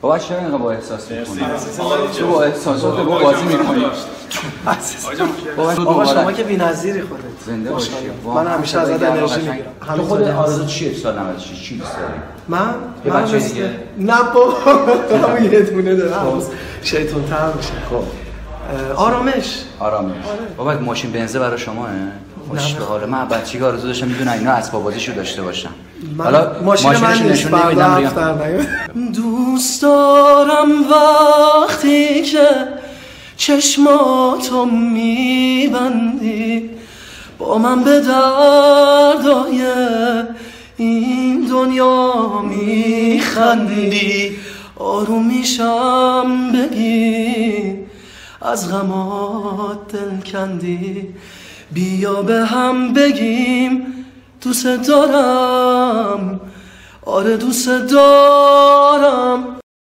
بابا چرا اینقدر با احساس می‌کنی؟ تو با احساسات با بازی می‌کنی. آقا شما که بی‌نظیری خودت. زنده باشی. من همیشه ازت انرژی میگیرم. تو خود آرزو چیه سال 96 چی دوست داری؟ من بچه دیگه نه بابا من یه دونه دارم. شیطان تر میشه. خب آرامش. بابا ماشین بنزه برای شماه؟ خوش به حال. من بچگی آرزو داشتم میدونم اینا اسباب بازیشو داشته باشم. حالا ماشین من نشون نمیدم. دوست دارم وقتی که چشماتو میبندی با من به دردای این دنیا میخندی آروم میشم بگی از غمات دل کندی بیا به هم بگیم دوست دارم آره دوست دارم